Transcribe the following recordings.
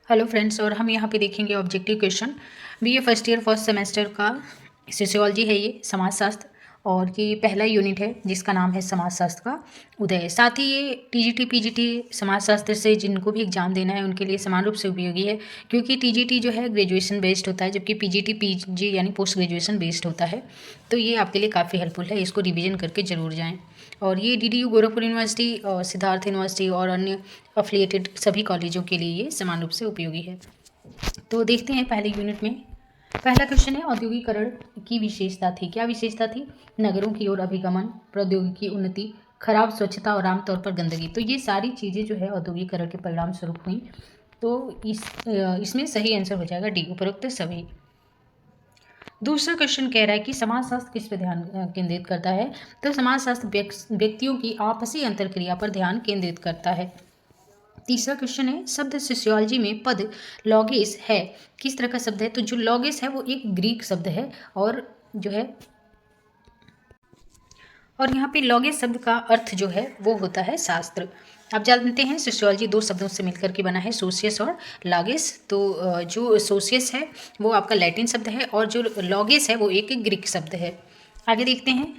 Hello friends, और हम यहाँ पे देखेंगे objective question. BA first year first semester का सोशियोलॉजी है, ये समाजशास्त्र, और ये पहला यूनिट है जिसका नाम है समाजशास्त्र का उदय। साथ ही ये टीजीटी पीजीटी समाजशास्त्र से जिनको भी एग्जाम देना है उनके लिए समान रूप से उपयोगी है, क्योंकि टीजीटी जो है ग्रेजुएशन बेस्ड होता है, जबकि पीजीटी पीजी यानी पोस्ट ग्रेजुएशन बेस्ड होता है। तो ये आपके लिए काफ़ी हेल्पफुल है, इसको रिविजन करके ज़रूर जाएँ। और ये डीडीयू गोरखपुर यूनिवर्सिटी और सिद्धार्थ यूनिवर्सिटी और अन्य अफिलिएटेड सभी कॉलेजों के लिए ये समान रूप से उपयोगी है। तो देखते हैं पहले यूनिट में। पहला क्वेश्चन है, औद्योगिकरण की विशेषता थी। क्या विशेषता थी? नगरों की ओर अभिगमन, प्रौद्योगिकी उन्नति, खराब स्वच्छता और आमतौर पर गंदगी। तो ये सारी चीज़ें जो है औद्योगिकरण के परिणाम स्वरूप हुई। तो इसमें सही आंसर हो जाएगा डी, उपरोक्त सभी। दूसरा क्वेश्चन कह रहा है कि समाजशास्त्र किस पर ध्यान केंद्रित करता है। तो समाजशास्त्र व्यक्तियों की आपसी अंतरक्रिया पर ध्यान केंद्रित करता है। तीसरा क्वेश्चन है, शब्द सोशियोलॉजी में पद लॉगेस है, किस तरह का शब्द है? तो जो लॉगेस है वो एक ग्रीक शब्द है, और जो है और यहाँ पे लॉगेस शब्द का अर्थ जो है वो होता है शास्त्र। आप जानते हैं सोशियोलॉजी दो शब्दों से मिलकर के बना है, सोशियस और लॉगेस। तो जो सोशियस है वो आपका लैटिन शब्द है, और जो लॉगेस है वो एक ग्रीक शब्द है। आगे देखते हैं।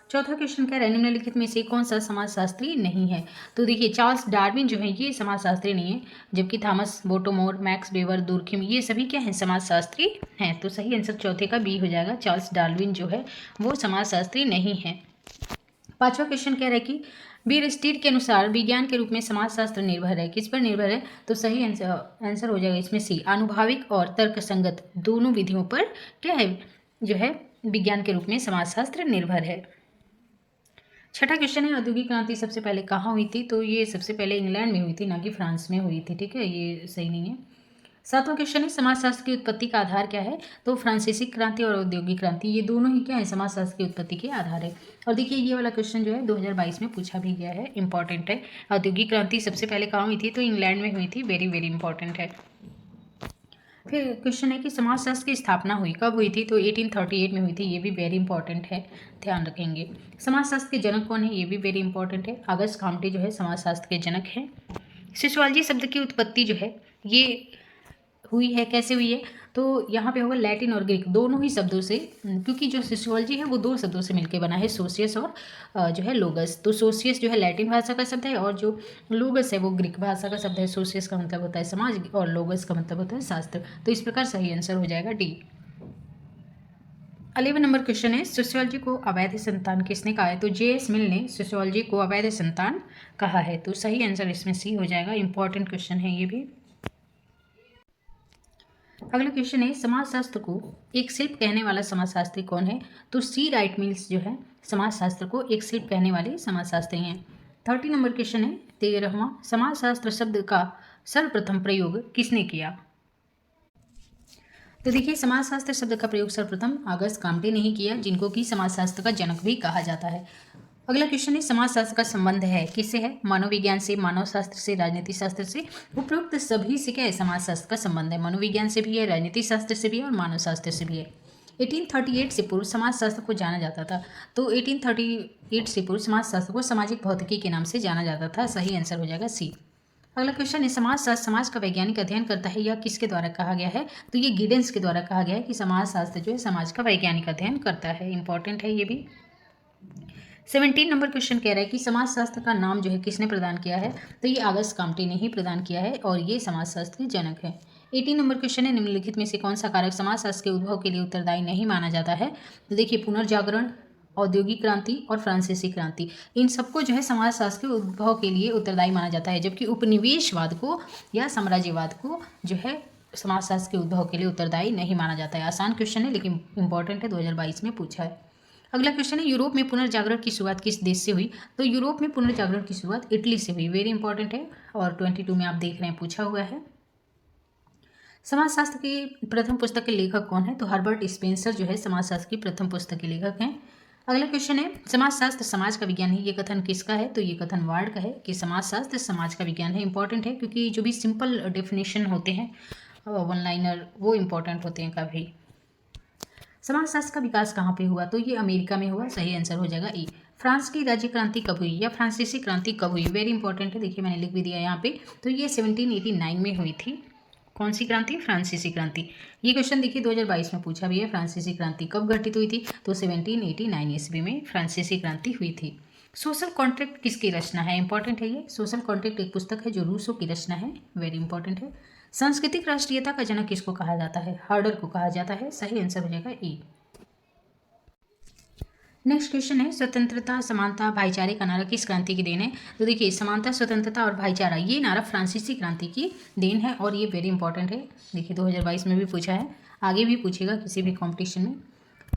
चौथा क्वेश्चन कह रहा है, निम्नलिखित में से कौन सा समाजशास्त्री नहीं है? तो देखिए, चार्ल्स डार्विन जो है ये समाजशास्त्री नहीं है, जबकि थॉमस बोटोमोर, मैक्स वेबर, दुर्खिम ये सभी क्या हैं? समाजशास्त्री हैं। तो सही आंसर चौथे का बी हो जाएगा, चार्ल्स डार्विन जो है वो समाजशास्त्री नहीं है। पांचवा क्वेश्चन कह रहा है कि बीयरस्टीड के अनुसार विज्ञान के रूप में समाजशास्त्र निर्भर है, किस पर निर्भर है? तो सही आंसर हो जाएगा इसमें सी, आनुभाविक और तर्कसंगत दोनों विधियों पर क्या है जो है विज्ञान के रूप में समाजशास्त्र निर्भर है। छठा क्वेश्चन है, औद्योगिक क्रांति सबसे पहले कहाँ हुई थी? तो ये सबसे पहले इंग्लैंड में हुई थी, ना कि फ्रांस में हुई थी। ठीक है, ये सही नहीं है। सातवां क्वेश्चन है, समाजशास्त्र की उत्पत्ति का आधार क्या है? तो फ्रांसीसी क्रांति और औद्योगिक क्रांति ये दोनों ही क्या है? समाजशास्त्र की उत्पत्ति के आधार है। और देखिए, ये वाला क्वेश्चन जो है 2022 में पूछा भी गया है, इंपॉर्टेंट है। औद्योगिक क्रांति सबसे पहले कहाँ हुई थी? तो इंग्लैंड में हुई थी, वेरी वेरी इंपॉर्टेंट है। फिर क्वेश्चन है कि समाजशास्त्र की स्थापना हुई कब हुई थी? तो 1838 में हुई थी, ये भी वेरी इंपॉर्टेंट है, ध्यान रखेंगे। समाजशास्त्र के जनक कौन है? ये भी वेरी इंपॉर्टेंट है, अगस्त कॉम्टे जो है समाजशास्त्र के जनक हैं। सोशियोलॉजी शब्द की उत्पत्ति जो है ये हुई है, कैसे हुई है? तो यहाँ पे होगा लैटिन और ग्रीक दोनों ही शब्दों से, क्योंकि जो सोशियोलॉजी है वो दो शब्दों से मिलकर बना है, सोशियस और जो है लोगस। तो सोशियस जो है लैटिन भाषा का शब्द है, और जो लोगस है वो ग्रीक भाषा का शब्द है। सोशियस का मतलब होता है समाज, और लोगस का मतलब होता है शास्त्र। तो इस प्रकार सही आंसर हो जाएगा डी। 11 नंबर क्वेश्चन है, सोशियोलॉजी को अवैध संतान किसने कहा है? तो जे.एस. मिल ने सोशियोलॉजी को अवैध संतान कहा है। तो सही आंसर इसमें सी हो जाएगा, इंपॉर्टेंट क्वेश्चन है ये भी। अगला क्वेश्चन है, समाजशास्त्र को एक शिल्प कहने वाला समाजशास्त्री कौन है? तो सी राइट मिल्स जो है समाजशास्त्र को एक शिल्प कहने वाले समाजशास्त्री हैं। 30 नंबर क्वेश्चन है, 13वां, समाजशास्त्र शब्द का सर्वप्रथम प्रयोग किसने किया? तो देखिए, समाजशास्त्र शब्द का प्रयोग सर्वप्रथम अगस्त कॉम्टे ने ही किया, जिनको कि समाजशास्त्र का जनक भी कहा जाता है। अगला क्वेश्चन है, समाजशास्त्र का संबंध है किससे है? मनोविज्ञान से, मानव शास्त्र से, राजनीति शास्त्र से। उपरोक्त सभी से क्या है? समाजशास्त्र का संबंध है, मनोविज्ञान से भी है, राजनीति शास्त्र से भी है, और मानव शास्त्र से भी है। 1838 से पूर्व समाजशास्त्र को जाना जाता था। तो 1838 से पूर्व समाजशास्त्र को सामाजिक भौतिकी के नाम से जाना जाता था। सही आंसर हो जाएगा सी। अगला क्वेश्चन है, समाजशास्त्र समाज का वैज्ञानिक अध्ययन करता है, यह किसके द्वारा कहा गया है? तो ये गिडेंस के द्वारा कहा गया है कि समाजशास्त्र जो है समाज का वैज्ञानिक अध्ययन करता है, इंपॉर्टेंट है ये भी। 17 नंबर क्वेश्चन कह रहा है कि समाजशास्त्र का नाम जो है किसने प्रदान किया है? तो ये अगस्त कॉम्टे ने ही प्रदान किया है, और ये समाजशास्त्र के जनक है। 18 नंबर क्वेश्चन है, निम्नलिखित में से कौन सा कारक समाजशास्त्र के उद्भव के लिए उत्तरदायी नहीं माना जाता है? तो देखिए, पुनर्जागरण, औद्योगिक क्रांति और फ्रांसीसी क्रांति, इन सबको जो है समाजशास्त्र के उद्भव के लिए उत्तरदायी माना जाता है, जबकि उपनिवेशवाद को या साम्राज्यवाद को जो है समाजशास्त्र के उद्भव के लिए उत्तरदायी नहीं माना जाता है। आसान क्वेश्चन है लेकिन इंपॉर्टेंट है, 2022 में पूछा है। अगला क्वेश्चन है, यूरोप में पुनर्जागरण की शुरुआत किस देश से हुई? तो यूरोप में पुनर्जागरण की शुरुआत इटली से हुई, वेरी इंपॉर्टेंट है, और 22 में आप देख रहे हैं पूछा हुआ है। समाजशास्त्र की प्रथम पुस्तक के लेखक कौन है? तो हर्बर्ट स्पेंसर जो है समाजशास्त्र की प्रथम पुस्तक के लेखक हैं। अगला क्वेश्चन है, समाजशास्त्र समाज का विज्ञान है, ये कथन किसका है? तो ये कथन वार्ड का है कि समाजशास्त्र समाज का विज्ञान है, इंपॉर्टेंट है, क्योंकि जो भी सिंपल डेफिनेशन होते हैं वन लाइनर वो इंपॉर्टेंट होते हैं काफ़ी। समाजशास्त्र का विकास कहाँ पे हुआ? तो ये अमेरिका में हुआ, सही आंसर हो जाएगा ई। फ्रांस की राज्य क्रांति कब हुई या फ्रांसीसी क्रांति कब हुई? वेरी इंपॉर्टेंट है, देखिए मैंने लिख भी दिया यहाँ पे। तो ये 1789 में हुई थी, कौन सी क्रांति? फ्रांसीसी क्रांति। ये क्वेश्चन देखिए 2022 में पूछा भी है। फ्रांसीसी क्रांति कब घटित हुई थी? तो 1789 ईस्वी में फ्रांसीसी क्रांति हुई थी। सोशल कॉन्ट्रैक्ट किसकी रचना है? इंपॉर्टेंट है ये। सोशल कॉन्ट्रैक्ट एक पुस्तक है जो रूसो की रचना है, वेरी इंपॉर्टेंट है। सांस्कृतिक राष्ट्रीयता का जनक किसको कहा जाता है? हार्डर को कहा जाता है। सही आंसर हो जाएगा ए। नेक्स्ट क्वेश्चन है, स्वतंत्रता, समानता, भाईचारे का नारा किस क्रांति की देन है? तो देखिए, समानता, स्वतंत्रता और भाईचारा, ये नारा फ्रांसीसी क्रांति की देन है और ये वेरी इंपॉर्टेंट है। देखिए 2022 में भी पूछा है, आगे भी पूछेगा किसी भी कॉम्पिटिशन में।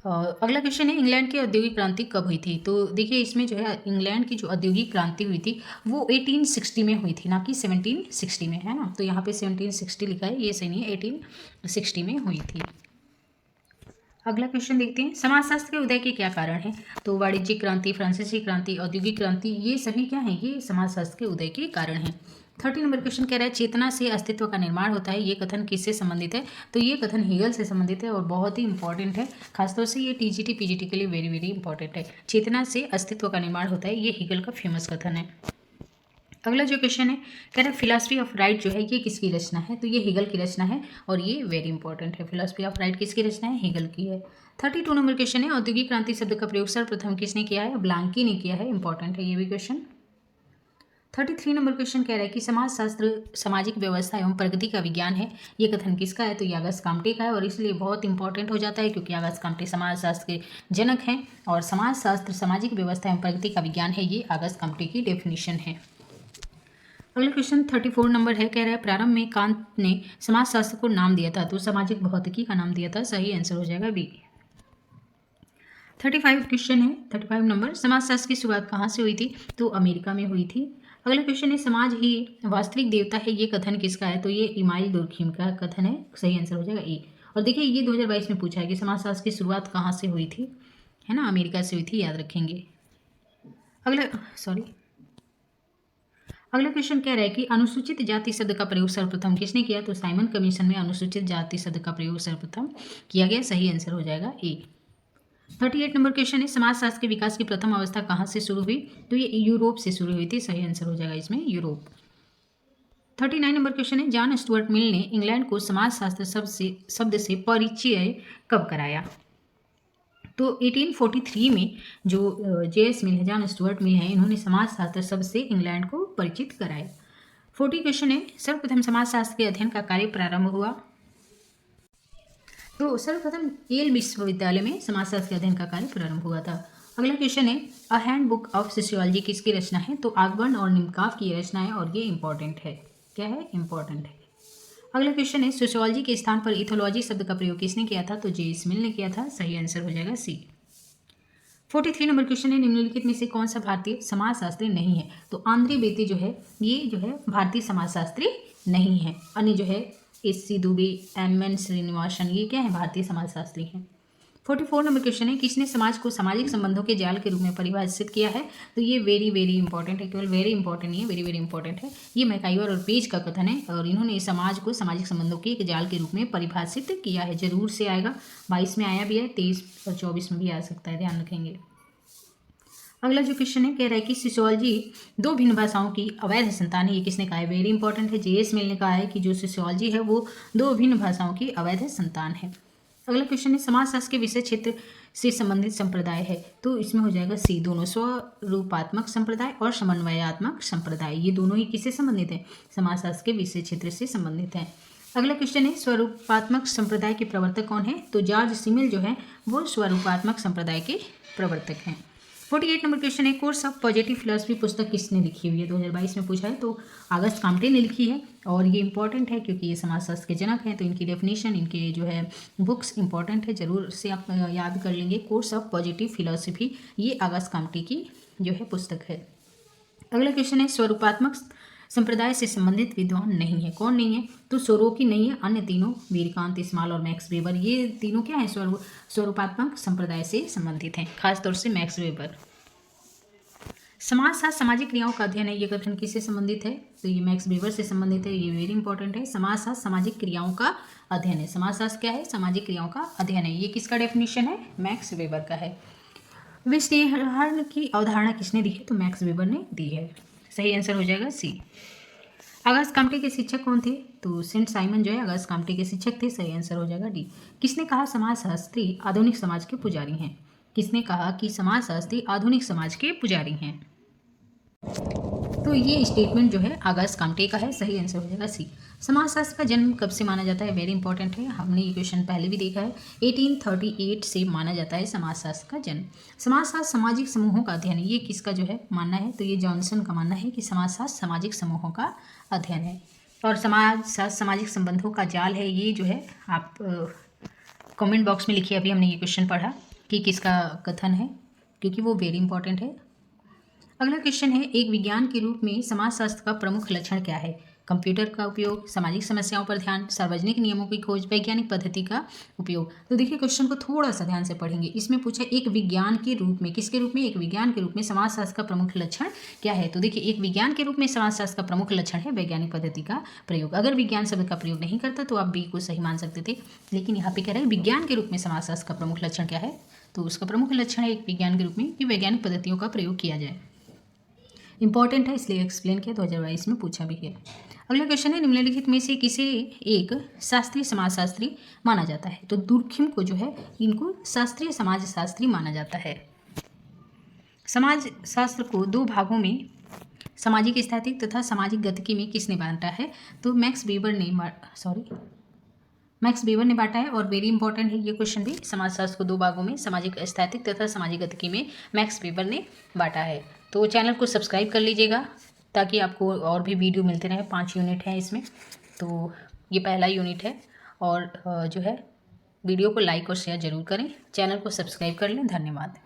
अगला क्वेश्चन है, इंग्लैंड की औद्योगिक क्रांति कब हुई थी? तो देखिए इसमें जो है इंग्लैंड की जो औद्योगिक क्रांति हुई थी वो 1860 में हुई थी, ना कि 1760 में, है ना। तो यहाँ पे 1760 लिखा है, ये सही नहीं है, 1860 में हुई थी। अगला क्वेश्चन देखते हैं, समाजशास्त्र के उदय के क्या कारण हैं? तो वाणिज्यिक क्रांति, फ्रांसीसी क्रांति, औद्योगिक क्रांति, ये सभी क्या हैं? ये समाजशास्त्र के उदय के कारण हैं। 30 नंबर क्वेश्चन कह रहा है, चेतना से अस्तित्व का निर्माण होता है, ये कथन किससे संबंधित है? तो ये कथन हेगल से संबंधित है और बहुत ही इंपॉर्टेंट है। खासतौर से ये टीजीटी पीजीटी के लिए वेरी वेरी इंपॉर्टेंट है। चेतना से अस्तित्व का निर्माण होता है, ये हेगल का फेमस कथन है। अगला जो क्वेश्चन है, कह रहा है फिलॉसफी ऑफ राइट जो है ये किसकी रचना है? तो ये हेगल की रचना है और ये वेरी इंपॉर्टेंट है। फिलॉसफी ऑफ राइट किसकी रचना है? हेगल की है। 32 नंबर क्वेश्चन है, औद्योगिक क्रांति शब्द का प्रयोग सर्वप्रथम किसने किया है? ब्लांकी ने किया है, इंपॉर्टेंट है ये भी क्वेश्चन। 33 नंबर क्वेश्चन कह रहा है कि समाजशास्त्र सामाजिक व्यवस्था एवं प्रगति का विज्ञान है, ये कथन किसका है? तो ये अगस्त काम्टे का है और इसलिए बहुत इंपॉर्टेंट हो जाता है क्योंकि अगस्त काम्टे समाजशास्त्र के जनक हैं और समाजशास्त्र सामाजिक व्यवस्था एवं प्रगति का विज्ञान है, ये अगस्त काम्टे की डेफिनेशन है। अगला क्वेश्चन 34 नंबर है, कह रहा है प्रारंभ में कांत ने समाजशास्त्र को नाम दिया था, तो सामाजिक भौतिकी का नाम दिया था, सही आंसर हो जाएगा बी। 35 क्वेश्चन है, 35 नंबर, समाजशास्त्र की शुरुआत कहाँ से हुई थी? तो अमेरिका में हुई थी। अगला क्वेश्चन है, समाज ही वास्तविक देवता है, ये कथन किसका है? तो ये इमाइल दुर्खीम का कथन है, सही आंसर हो जाएगा ए। और देखिए ये 2022 में पूछा है कि समाजशास्त्र की शुरुआत कहाँ से हुई थी, है ना, अमेरिका से हुई थी, याद रखेंगे। अगला क्वेश्चन कह रहा है कि अनुसूचित जाति शब्द का प्रयोग सर्वप्रथम किसने किया? तो साइमन कमीशन में अनुसूचित जाति शब्द का प्रयोग सर्वप्रथम किया गया, सही आंसर हो जाएगा ए। 38 नंबर क्वेश्चन है, समाजशास्त्र के विकास की प्रथम अवस्था कहाँ से शुरू हुई? तो ये यूरोप से शुरू हुई थी, सही आंसर हो जाएगा इसमें यूरोप। 39 नंबर क्वेश्चन है, जॉन स्टुअर्ट मिल ने इंग्लैंड को समाजशास्त्र शब्द से परिचय कब कराया? तो 1843 में जो जे.एस. मिल है, जॉन स्टुअर्ट मिल है, इन्होंने समाजशास्त्र शब्द से इंग्लैंड को परिचित कराया। 40 क्वेश्चन है, सर्वप्रथम समाजशास्त्र के अध्ययन का कार्य प्रारंभ हुआ? तो सर्वप्रथम येल विश्वविद्यालय में समाजशास्त्र के अध्ययन का कार्य प्रारंभ हुआ था। अगला क्वेश्चन है, a hand book of sociology किसकी रचना है? तो आगबर्न और निमकाफ की रचना है और ये इंपॉर्टेंट है। क्या है? इंपॉर्टेंट है। अगला क्वेश्चन है, सोशियोलॉजी के स्थान पर इथोलॉजी शब्द का प्रयोग किसने किया था? तो जे.एस. मिल ने किया था, सही आंसर हो जाएगा सी। 43 नंबर क्वेश्चन है, निम्नलिखित में से कौन सा भारतीय समाजशास्त्री नहीं है? तो आंद्रे बेते जो है ये जो है भारतीय समाजशास्त्री नहीं है। अन्य जो है एस.सी. दुबे, एम.एन. श्रीनिवासन, ये क्या है? भारतीय समाजशास्त्री हैं। 44 नंबर क्वेश्चन है, किसने समाज को सामाजिक संबंधों के जाल के रूप में परिभाषित किया है? तो ये वेरी वेरी इंपॉर्टेंट है, केवल वेरी इंपॉर्टेंट नहीं है, वेरी वेरी इंपॉर्टेंट है। ये मैकाइवर और पेज का कथन है और इन्होंने समाज को सामाजिक संबंधों के एक जाल के रूप में परिभाषित किया है। जरूर से आएगा, 22 में आया भी है, 23 और 24 में भी आ सकता है, ध्यान रखेंगे। अगला जो क्वेश्चन है, कह रहा है कि सोशियोलॉजी दो भिन्न भाषाओं की अवैध संतान है, ये किसने कहा है? वेरी इंपॉर्टेंट है, जे.एस. मिल ने कहा है कि जो सोशियोलॉजी है वो दो भिन्न भाषाओं की अवैध संतान है। अगला क्वेश्चन है, समाजशास्त्र के विषय क्षेत्र से संबंधित संप्रदाय है, तो इसमें हो जाएगा सी, दोनों स्वरूपात्मक संप्रदाय और समन्वयात्मक संप्रदाय, ये दोनों ही किससे संबंधित है? समाजशास्त्र के विषय क्षेत्र से संबंधित है। अगला क्वेश्चन है, स्वरूपात्मक संप्रदाय के प्रवर्तक कौन है? तो जॉर्ज सिमिल जो है वो स्वरूपात्मक संप्रदाय के प्रवर्तक हैं। 48 नंबर क्वेश्चन है, कोर्स ऑफ पॉजिटिव फिलॉसफी पुस्तक किसने लिखी हुई है? 2022 में पूछा है, तो अगस्त काम्टे ने लिखी है और ये इंपॉर्टेंट है क्योंकि ये समाजशास्त्र के जनक हैं, तो इनकी डेफिनेशन, इनके जो है बुक्स इंपॉर्टेंट है, जरूर से आप याद कर लेंगे। कोर्स ऑफ पॉजिटिव फिलॉसफी, ये अगस्त काम्टे की जो है पुस्तक है। अगला क्वेश्चन है, स्वरूपात्मक संप्रदाय से संबंधित विद्वान नहीं है, कौन नहीं है? तो सोरोकी नहीं है, अन्य तीनों वीरकांत, स्मॉल और मैक्स वेबर, ये तीनों क्या है? स्वरूपात्मक संप्रदाय से संबंधित हैं, खासतौर से मैक्स वेबर। समाजशास्त्र सामाजिक क्रियाओं का अध्ययन है, ये कथन किससे संबंधित है? तो ये मैक्स वेबर से संबंधित है, ये वेरी इंपॉर्टेंट है। समाजशास्त्र सामाजिक क्रियाओं का अध्ययन है, समाजशास्त्र क्या है? सामाजिक क्रियाओं का अध्ययन है, ये किसका डेफिनेशन है? मैक्स वेबर का है। विश्लेषण की अवधारणा किसने दी है? तो मैक्स वेबर ने दी है, सही आंसर हो जाएगा सी। अगस्त काम्टे के शिक्षक कौन थे? तो सेंट साइमन जो है अगस्त काम्टे के शिक्षक थे, सही आंसर हो जाएगा डी। किसने कहा समाजशास्त्री आधुनिक समाज के पुजारी हैं? किसने कहा कि समाजशास्त्री आधुनिक समाज के पुजारी हैं? तो ये स्टेटमेंट जो है अगस्त काम्टे का है, सही आंसर हो जाएगा सी। समाजशास्त्र का जन्म कब से माना जाता है? वेरी इंपॉर्टेंट है, हमने ये क्वेश्चन पहले भी देखा है। 1838 से माना जाता है समाजशास्त्र का जन्म। समाजशास्त्र सामाजिक समूहों का अध्ययन है, ये किसका जो है मानना है? तो ये जॉनसन का मानना है कि समाजशास्त्र सामाजिक समूहों का अध्ययन है। और समाजशास्त्र सामाजिक संबंधों का जाल है, ये जो है आप कमेंट बॉक्स में लिखिए, अभी हमने ये क्वेश्चन पढ़ा कि किसका कथन है, क्योंकि वो वेरी इंपॉर्टेंट है। अगला क्वेश्चन है, एक विज्ञान के रूप में समाजशास्त्र का प्रमुख लक्षण क्या है? कंप्यूटर का उपयोग, सामाजिक समस्याओं पर ध्यान, सार्वजनिक नियमों की खोज, वैज्ञानिक पद्धति का उपयोग। तो देखिए क्वेश्चन को थोड़ा सा ध्यान से पढ़ेंगे। इसमें पूछा एक विज्ञान के रूप में, किसके रूप में? एक विज्ञान के रूप में समाजशास्त्र का प्रमुख लक्षण क्या है? तो देखिए एक विज्ञान के रूप में समाजशास्त्र का प्रमुख लक्षण है वैज्ञानिक पद्धति का प्रयोग। अगर विज्ञान शब्द का प्रयोग नहीं करता तो आप बी को सही मान सकते थे, लेकिन यहाँ पे कह रहे हैं विज्ञान के रूप में समाजशास्त्र का प्रमुख लक्षण क्या है? तो उसका प्रमुख लक्षण है एक विज्ञान के रूप में कि वैज्ञानिक पद्धतियों का प्रयोग किया जाए। इंपॉर्टेंट है इसलिए एक्सप्लेन किया, 2022 में पूछा भी है। अगला क्वेश्चन है, निम्नलिखित में से किसे एक शास्त्रीय समाजशास्त्री माना जाता है? तो दुर्खिम को जो है इनको शास्त्रीय समाजशास्त्री माना जाता है। समाज शास्त्र को दो भागों में सामाजिक स्थैतिक तथा सामाजिक गतिकी में किसने बांटा है? तो मैक्स वीबर ने बांटा है। और वेरी इंपॉर्टेंट है ये क्वेश्चन भी, समाजशास्त्र को दो भागों में सामाजिक स्थैतिक तथा सामाजिक गतिकी में मैक्स वीबर ने बांटा है। तो चैनल को सब्सक्राइब कर लीजिएगा ताकि आपको और भी वीडियो मिलते रहे। 5 यूनिट हैं इसमें, तो ये पहला यूनिट है। और जो है वीडियो को लाइक और शेयर ज़रूर करें, चैनल को सब्सक्राइब कर लें। धन्यवाद।